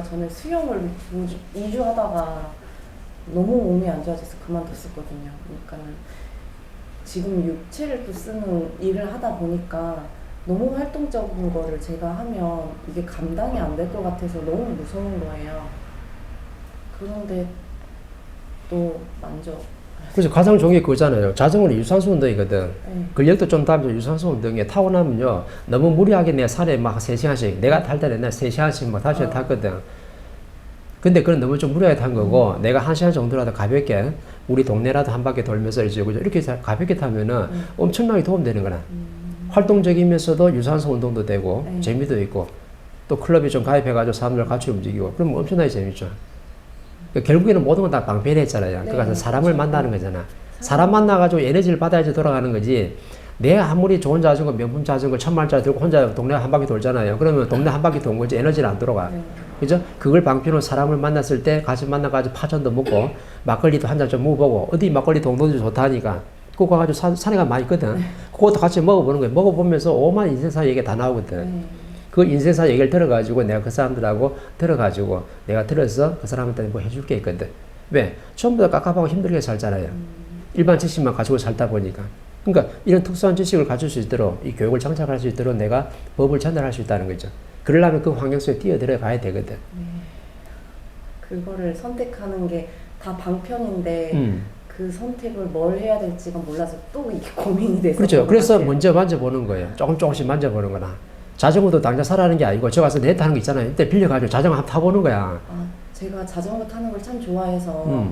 저는 수영을 2주 하다가 너무 몸이 안 좋아져서 그만뒀었거든요. 그러니까는 지금 육체를 또 쓰는 일을 하다 보니까 너무 활동적인 거를 제가 하면 이게 감당이 안 될 것 같아서 너무 무서운 거예요. 그런데 또 만족. 그래서 가장 좋은 게 그거잖아요. 자전거는 유산소 운동이거든. 네. 근력도 좀 따면서 유산소 운동에 타고 나면요. 너무 무리하게 내 산에 막 3시간씩, 내가 탈 때는 날 3시간씩 막 다시 탔거든. 근데 그건 너무 좀 무리하게 탄 거고, 내가 1시간 정도라도 가볍게, 우리 동네라도 한 바퀴 돌면서 이렇게 가볍게 타면은 엄청나게 도움되는 거나. 활동적이면서도 유산소 운동도 되고, 재미도 있고, 또 클럽에 좀 가입해가지고 사람들 같이 움직이고, 그럼 엄청나게 재밌죠. 그러니까 결국에는 모든 건 다 방편에 있잖아요. 네, 그러니까 사람을 그렇죠. 만나는 거잖아. 사람 만나가지고 에너지를 받아야지 돌아가는 거지. 내가 아무리 좋은 자전거, 명품 자전거, 1000만원짜리 들고 혼자 동네 한 바퀴 돌잖아요. 그러면 동네 한 바퀴 돈 거지 에너지는 안 돌아가. 네. 그죠? 그걸 방편으로 사람을 만났을 때 같이 만나가지고 파전도 먹고 막걸리도 한 잔 좀 먹어보고 어디 막걸리 동동도 좋다 하니까 그거 가가지고 산에 가면 많이 있거든. 그것도 같이 먹어보는 거예요. 먹어보면서 오만 인생사 얘기가 다 나오거든. 그 인생사 얘기를 들어가지고 내가 그 사람들하고 들어가지고 내가 들어서 그 사람한테 뭐 해줄 게 있거든. 왜? 전부 다 깝깝하고 힘들게 살잖아요. 일반 지식만 가지고 살다 보니까. 그러니까 이런 특수한 지식을 가질 수 있도록 이 교육을 장착할 수 있도록 내가 법을 전달할 수 있다는 거죠. 그러려면 그 환경 속에 뛰어들어가야 되거든. 그거를 선택하는 게 다 방편인데 그 선택을 뭘 해야 될지가 몰라서 또 이게 고민이 돼서 그렇죠. 그래서 먼저 만져보는 거예요. 조금씩 만져보는 거나. 자전거도 당장 사라는 게 아니고 저 가서 내 타는 거 있잖아요. 이때 빌려가지고 자전거 한번 타보는 거야. 제가 자전거 타는 걸 참 좋아해서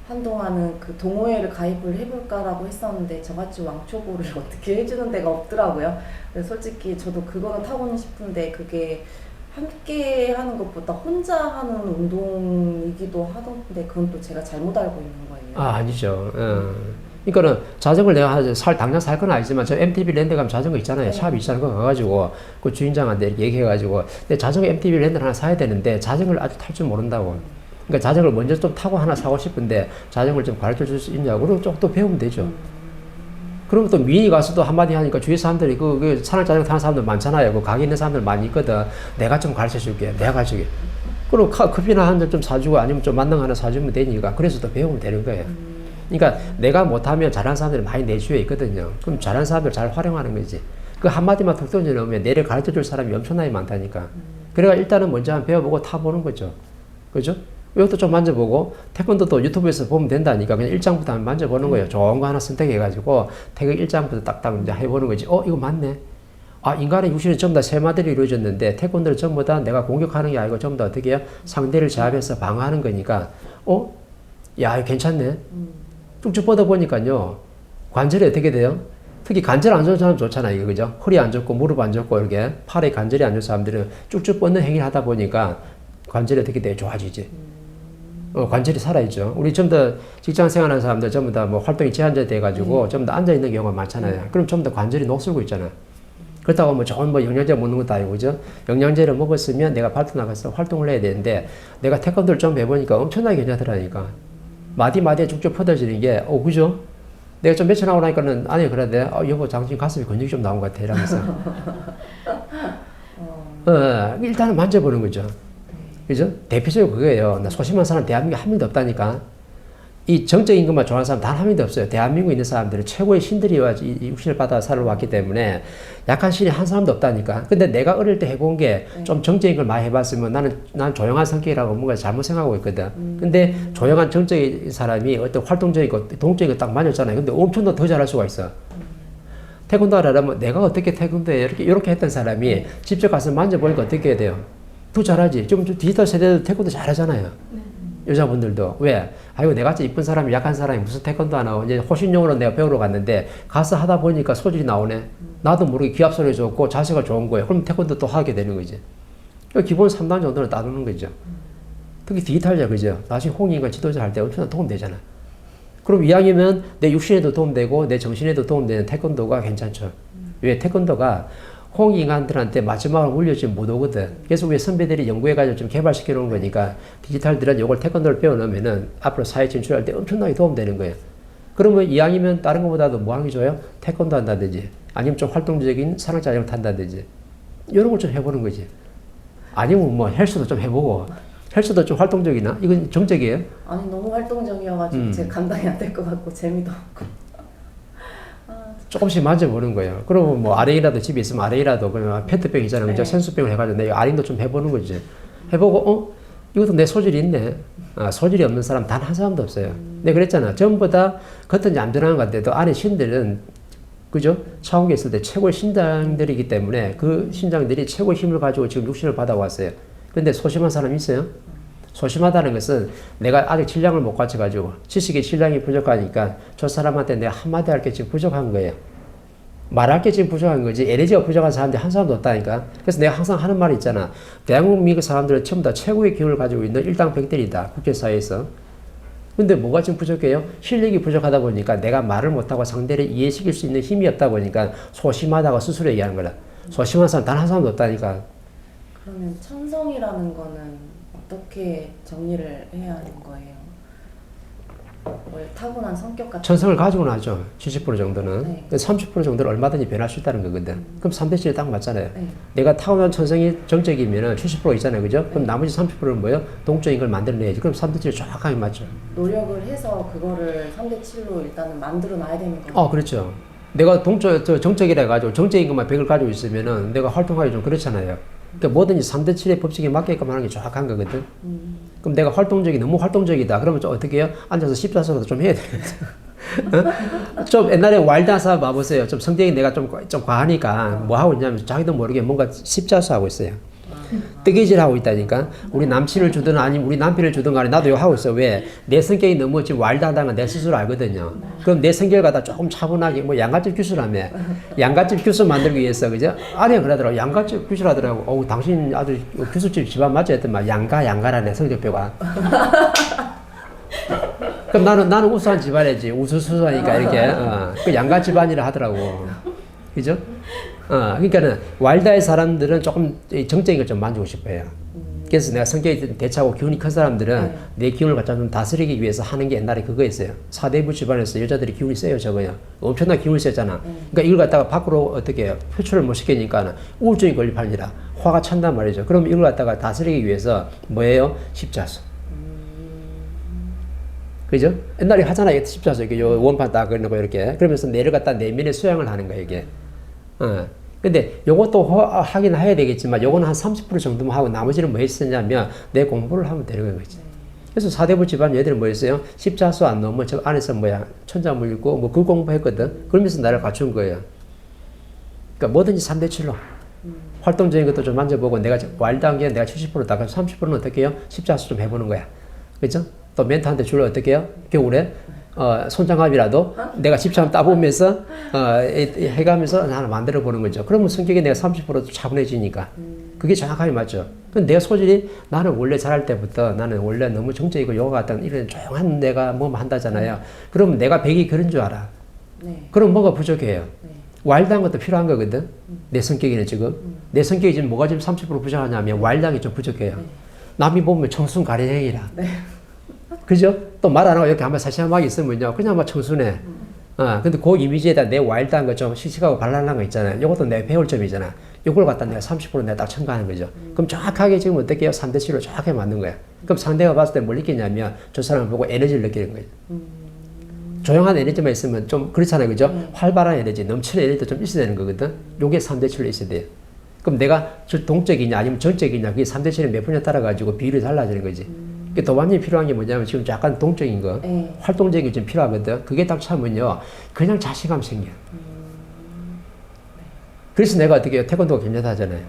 한동안은 그 동호회를 가입을 해볼까라고 했었는데 저같이 왕초보를 어떻게 해주는 데가 없더라고요. 그래서 솔직히 저도 그거는 타고는 싶은데 그게 함께 하는 것보다 혼자 하는 운동이기도 하던데 그건 또 제가 잘못 알고 있는 거예요. 아니죠. 그러니까는 자전거를 내가 당장 살 건 아니지만 저 MTB 랜드 가면 자전거 있잖아요. 샵 있잖아요. 그거 가가지고 그 주인장한테 이렇게 얘기해가지고 내 자전거 MTB 랜드 하나 사야 되는데 자전거를 아직 탈 줄 모른다고. 그러니까 자전거를 먼저 좀 타고 하나 사고 싶은데 자전거를 좀 가르쳐 줄 수 있냐고. 그럼 좀 또 배우면 되죠. 그러면 또 미니 가서도 한마디 하니까 주위 사람들이 그 산악 자전거 타는 사람들 많잖아요. 그 가게 있는 사람들 많이 있거든. 내가 좀 가르쳐 줄게. 내가 가르쳐 줄게. 그럼 커피나 한 잔 좀 사주고 아니면 좀 만능 하나 사주면 되니까. 그래서 또 배우면 되는 거예요. 그러니까 내가 못하면 잘하는 사람들이 많이 내 주위에 있거든요. 그럼 잘하는 사람들 잘 활용하는 거지. 그 한마디만 툭 던져놓으면 내를 가르쳐 줄 사람이 엄청나게 많다니까. 그래가 일단은 먼저 한번 배워보고 타보는 거죠. 그죠? 이것도 좀 만져보고 태권도도 유튜브에서 보면 된다니까 그냥 1장부터 한번 만져보는 거예요. 좋은 거 하나 선택해가지고 태극 1장부터 딱딱 이제 해보는 거지. 이거 맞네. 인간의 육신은 전부 다 세 마디로 이루어졌는데 태권도는 전부 다 내가 공격하는 게 아니고 전부 다 어떻게 해요? 상대를 제압해서 방어하는 거니까 야 이거 괜찮네. 쭉쭉 뻗어보니까요. 관절이 어떻게 돼요? 특히 관절 안 좋은 사람 좋잖아요. 이거 그죠? 허리 안 좋고 무릎 안 좋고 이렇게 팔에 관절이 안 좋은 사람들은 쭉쭉 뻗는 행위를 하다 보니까 관절이 어떻게 돼요? 좋아지지. 관절이 살아있죠. 우리 전부 다 직장 생활하는 사람들 전부 다 뭐 활동이 제한돼 돼가지고 전부 다 앉아있는 경우가 많잖아요. 그럼 전부 다 관절이 녹슬고 있잖아요. 그렇다고 뭐 좋은 뭐 영양제 먹는 것도 아니고, 그죠? 영양제를 먹었으면 내가 발표 나가서 활동을 해야 되는데, 내가 태권도를 좀 해보니까 엄청나게 괜찮더라니까. 마디마디에 쭉쭉 퍼져지는 게, 그죠? 내가 좀 며칠 하고 나니까는, 아니, 그러대. 여보, 당신 가슴에 근육이 좀 나온 것 같아. 이러면서. 일단은 만져보는 거죠. 그죠? 대표적으로 그거예요. 나 소심한 사람 대한민국에 한 명도 없다니까. 이 정적인 것만 좋아하는 사람 단 한 명도 없어요. 대한민국에 있는 사람들은 최고의 신들이 이 육신을 받아 살아왔기 때문에 약한 신이 한 사람도 없다니까. 근데 내가 어릴 때 해본 게 좀 정적인 걸 많이 해봤으면 난 조용한 성격이라고 뭔가 잘못 생각하고 있거든. 근데 조용한 정적인 사람이 어떤 활동적이고 동적인 거 딱 맞았잖아요. 근데 엄청 더 잘할 수가 있어. 태권도 하려면 내가 어떻게 태권도에 이렇게 했던 사람이 직접 가서 만져보니까 어떻게 해야 돼요? 더 잘하지. 좀 디지털 세대도 태권도 잘하잖아요. 여자분들도. 왜? 아이고, 내같이 이쁜 사람이 약한 사람이 무슨 태권도 하나, 이제 호신용으로 내가 배우러 갔는데, 가서 하다 보니까 소질이 나오네. 나도 모르게 기합소리 좋고 자세가 좋은 거예요. 그럼 태권도 또 하게 되는 거지. 기본 3단 정도는 따르는 거죠. 특히 디지털이야, 그죠? 나중에 홍익과 지도자 할 때 엄청나게 도움되잖아. 그럼 이왕이면 내 육신에도 도움되고, 내 정신에도 도움되는 태권도가 괜찮죠. 왜? 태권도가 홍익인간들한테 마지막으로 물려주면 못 오거든. 그래서 우리 선배들이 연구해가지고 좀 개발시켜 놓은 거니까 디지털들은 이걸 태권도를 배워놓으면은 앞으로 사회 진출할 때 엄청나게 도움되는 거예요. 그러면 이왕이면 다른 것보다도 뭐 하는 게 좋아요? 태권도 한다든지 아니면 좀 활동적인 산악자전거 탄다든지 이런 걸 좀 해보는 거지. 아니면 뭐 헬스도 좀 해보고 헬스도 좀 활동적이나? 이건 정적이에요? 아니 너무 활동적이어가지고 제 감당이 안 될 것 같고 재미도 없고. 조금씩 만져보는 거예요. 그러면 뭐 아레이라도 집에 있으면 아레이라도 그냥 페트병 있잖아요. 그죠? 네. 생수병을 해가지고 내 아레이도 좀 해보는 거지. 해보고 이것도 내 소질이 있네. 소질이 없는 사람 단 한 사람도 없어요. 내가 그랬잖아. 전부 다 겉은 얌전한 것 같아도 안에 신들은 그죠? 차원계 있을 때 최고의 신장들이기 때문에 그 신장들이 최고의 힘을 가지고 지금 육신을 받아왔어요. 근데 소심한 사람이 있어요? 소심하다는 것은 내가 아직 질량을 못 갖춰가지고 지식의 질량이 부족하니까 저 사람한테 내가 한마디 할 게 지금 부족한 거예요. 말할 게 지금 부족한 거지 에너지가 부족한 사람들이 한 사람도 없다니까. 그래서 내가 항상 하는 말이 있잖아. 대한민국 사람들은 전부 다 최고의 기운을 가지고 있는 일당백들이다. 국제사회에서. 근데 뭐가 지금 부족해요? 실력이 부족하다 보니까 내가 말을 못하고 상대를 이해시킬 수 있는 힘이 없다 보니까 소심하다고 스스로 얘기하는 거라. 소심한 사람 단 한 사람도 없다니까. 그러면 천성이라는 거는 어떻게 정리를 해야 하는 거예요? 뭐 타고난 성격 같은 천성을 가지고는 하죠. 70% 정도는. 네. 30% 정도는 얼마든지 변할 수 있다는 거거든. 그럼 3대 7이 딱 맞잖아요. 네. 내가 타고난 천성이 정적이면 70% 있잖아요. 그죠? 그럼 네. 나머지 30%는 뭐예요? 동적인 걸 만들어내야지. 그럼 3대 7이 정확하게 맞죠. 노력을 해서 그거를 3대 7로 일단은 만들어 놔야 되는 거예요. 그렇죠. 내가 정적이라 해가지고 정적인 것만 100을 가지고 있으면은 내가 활동하기 좀 그렇잖아요. 그러니까 뭐든지 3대 7의 법칙에 맞게끔 하는 게 정확한 거거든. 그럼 내가 너무 활동적이다. 그러면 좀 어떻게 해요? 앉아서 십자수라도 좀 해야 되겠죠. 좀 옛날에 와일드하사 봐보세요. 좀 성격이 내가 좀 과하니까 뭐 하고 있냐면 자기도 모르게 뭔가 십자수 하고 있어요. 뜨개질 하고 있다니까. 우리 남친을 주든 아니면 우리 남편을 주든 간에 나도 이거 하고 있어. 왜? 내 성격이 너무 지금 와일드하다는 건 내 스스로 알거든요. 그럼 내 성격을 갖다 조금 차분하게 뭐 양갓집 규수라며. 양갓집 규수 만들기 위해서 그죠? 아니야 그러더라고. 양갓집 규수라더라고. 어우 당신 아주 규수집 집안 맞죠? 했더니 양가라네 성적표가. 그럼 나는 우수한 집안이지. 우수수수하니까 이렇게 그 양가 집안이라 하더라고. 그죠? 그러니까는 와일드의 사람들은 조금 정적인 걸 좀 만지고 싶어요. 그래서 내가 성격이 대차고 기운이 큰 사람들은 내 기운을 갖다 좀 다스리기 위해서 하는 게 옛날에 그거였어요. 사대부 집안에서 여자들이 기운이 세요, 저거요. 엄청나게 기운이 세잖아. 그러니까 이걸 갖다가 밖으로 어떻게 해요? 표출을 못 시키니까 우울증이 걸릴 판이라 화가 찬단 말이죠. 그럼 이걸 갖다가 다스리기 위해서 뭐예요? 십자수. 그죠? 옛날에 하잖아요. 십자수 이렇게 요 원판 딱 그리고 이렇게 그러면서 뇌를 갖다 내면에 수양을 하는 거예요, 이게. 근데 요것도 하긴 해야 되겠지만 요거는 한 30% 정도만 하고 나머지는 뭐 했었냐면 내 공부를 하면 되는 거지. 그래서 사대부 집안 얘들은 뭐 했어요? 십자수 안 넣으면 저 안에서 천자물 읽고 뭐 그 공부했거든. 그러면서 나를 갖춘 거예요. 그러니까 뭐든지 3대 7로. 활동적인 것도 좀 만져보고 내가 와일드한 게 내가 70%다. 그럼 30%는 어떻게 해요? 십자수 좀 해보는 거야. 그죠? 또 멘토한테 줄을 어떻게 해요? 겨울에 손장갑이라도 내가 집처럼 따보면서 해가면서 하나 만들어 보는 거죠. 그러면 성격이 내가 30% 차분해지니까 그게 정확하게 맞죠. 근데 내 소질이 나는 원래 자랄 때부터 나는 원래 너무 정적이고 요가 같은 이런 조용한 내가 뭐 한다잖아요. 그러면 내가 100이 그런 줄 알아. 네. 그럼 뭐가 부족해요? 네. 와일드한 것도 필요한 거거든. 내 성격이는 지금. 내 성격이 지금 뭐가 지금 30% 부족하냐면 와일드한 게 좀 부족해요. 네. 남이 보면 청순 가련행이라. 네. 그죠? 또 말 안 하고 이렇게 한번 사시함하게 있으면요. 그냥 막 청순해. 근데 그 이미지에다 내 와일드한 거 좀 씩씩하고 발랄한 거 있잖아요. 요것도 내가 배울 점이잖아. 요걸 갖다 내가 30% 내가 딱 첨가하는 거죠. 그럼 정확하게 지금 어떻게 해요? 3대 7로 정확하게 맞는 거야. 그럼 상대가 봤을 때 뭘 느끼냐면 저 사람을 보고 에너지를 느끼는 거예요. 조용한 에너지만 있으면 좀 그렇잖아요. 그죠? 활발한 에너지, 넘치는 에너지도 좀 있어야 되는 거거든. 요게 3대 7로 있어야 돼요. 그럼 내가 동적이냐 아니면 정적이냐 그게 3대 7의 몇 분에 따라 가지고 비율이 달라지는 거지. 더 완전히 필요한 게 뭐냐면 지금 약간 동적인 거, 활동적인 게 좀 필요하거든. 그게 딱 차면요, 그냥 자신감 생겨. 그래서 내가 어떻게 해요? 태권도가 괜찮다 하잖아요.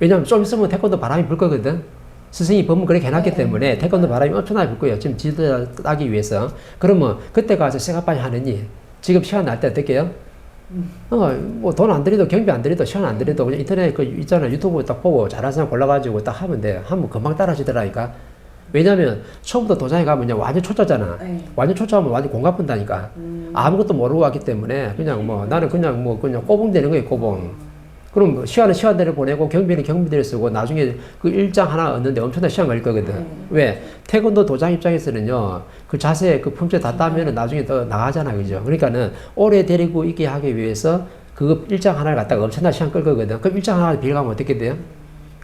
왜냐면 좀 있으면 태권도 바람이 불 거거든. 스승이 법은 그렇게 해놨기 때문에 태권도 바람이 엄청나게 불 거예요. 지금 지도 따기 위해서. 그러면 그때 가서 쇠가빠이 하느니 지금 시간 날 때 어떻게 해요? 뭐 돈 안 들여도 경비 안 들여도 시간 안 들여도 그냥 인터넷 그 있잖아 유튜브 딱 보고 잘하는 사람 골라가지고 딱 하면 돼. 하면 금방 따라지더라니까. 왜냐면 처음부터 도장에 가면 그냥 완전 초짜잖아. 완전 초짜하면 완전 공가푼다니까. 아무것도 모르고 왔기 때문에 그냥 뭐 나는 그냥 꼬봉되는 거예요, 꼬봉. 그럼 시간은 시간대로 보내고 경비는 경비대로 쓰고 나중에 그 일장 하나 얻는데 엄청난 시간 걸릴 거거든. 왜? 태권도 도장 입장에서는요, 그 자세, 그 품질 다 따면은 나중에 더 나가잖아, 그죠? 그러니까는 오래 데리고 있게 하기 위해서 그 일장 하나를 갖다가 엄청난 시간 끌 거거든. 그럼 일장 하나 빌려가면 어떻게 돼요?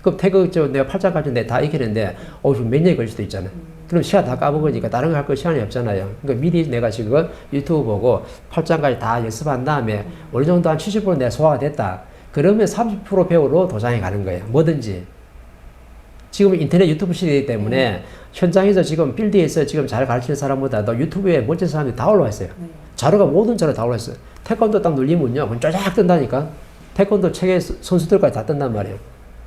그럼 태극 내가 8장까지 내가 다 익히는데 지금 몇 년이 걸릴 수도 있잖아. 그럼 시간 다 까먹으니까 다른 거 할 거 시간이 없잖아요. 그러니까 미리 내가 지금 유튜브 보고 8장까지 다 연습한 다음에 어느 정도 한 70% 내가 소화가 됐다. 그러면 30% 배우러 도장에 가는 거예요. 뭐든지. 지금 인터넷 유튜브 시대이기 때문에 현장에서 지금 필드에서 지금 잘 가르치는 사람보다 더 유튜브에 멋진 사람들이 다 올라와 있어요. 자료가 모든 자료 다 올라와 있어요. 태권도 딱 눌리면요. 그럼 쫙 뜬다니까. 태권도 체계 선수들까지 다 뜬단 말이에요.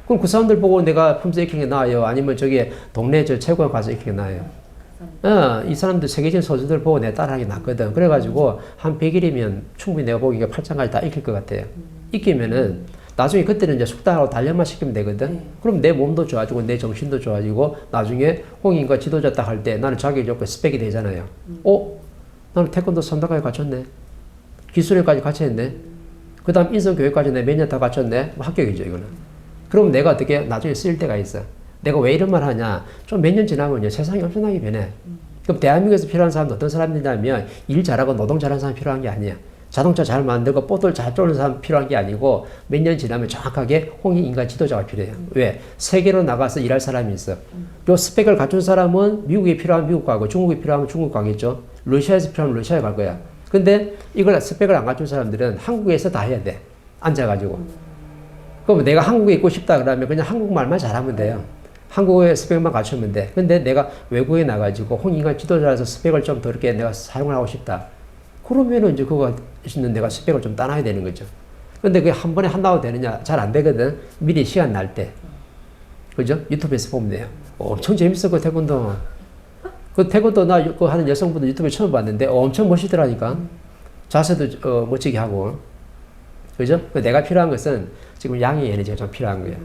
그럼 그 사람들 보고 내가 품새 익히는 게 나아요? 아니면 저기 동네 저 체육관 가서 익히는 게 나아요? 이 사람들 세계적인 선수들 보고 내가 따라하기 낫거든. 그래가지고 한 100일이면 충분히 내가 보기에 8장까지 다 익힐 것 같아요. 익히면은 나중에 그때는 이제 숙달하고 단련만 시키면 되거든. 그럼 내 몸도 좋아지고 내 정신도 좋아지고 나중에 홍인과 지도자 딱 할 때 나는 자격이 좋고 스펙이 되잖아요. 나는 태권도 3단까지 갖췄네. 기술회까지 같이 했네. 그 다음 인성교육까지 내 몇 년 다 갖췄네. 뭐 합격이죠, 이거는. 그럼 내가 어떻게 나중에 쓰일 때가 있어. 내가 왜 이런 말 하냐. 좀 몇 년 지나면요. 세상이 엄청나게 변해. 그럼 대한민국에서 필요한 사람은 어떤 사람들이냐면 일 잘하고 노동 잘하는 사람이 필요한 게 아니야. 자동차 잘 만들고 보트를 잘 쪼는 사람 필요한 게 아니고 몇 년 지나면 정확하게 홍익 인간 지도자가 필요해요. 왜? 세계로 나가서 일할 사람이 있어. 요 스펙을 갖춘 사람은 미국에 필요하면 미국 가고 중국에 필요하면 중국 가겠죠. 러시아에서 필요하면 러시아에 갈 거야. 근데 이걸 스펙을 안 갖춘 사람들은 한국에서 다 해야 돼. 앉아가지고. 그럼 내가 한국에 있고 싶다 그러면 그냥 한국말만 잘하면 돼요. 한국의 스펙만 갖추면 돼. 근데 내가 외국에 나가지고 홍익인간 지도자라서 스펙을 좀 더 이렇게 내가 사용을 하고 싶다. 그러면은 이제 그거 있는 내가 스펙을 좀 따놔야 되는 거죠. 근데 그게 한 번에 한다고 되느냐? 잘 안 되거든. 미리 시간 날 때. 그죠? 유튜브에서 보면 돼요. 엄청 재밌어, 그 태권도. 그 태권도 나 그 하는 여성분들 유튜브에 처음 봤는데 엄청 멋있더라니까. 자세도 멋지게 하고. 그죠? 내가 필요한 것은 지금 양의 에너지가 좀 필요한 거예요.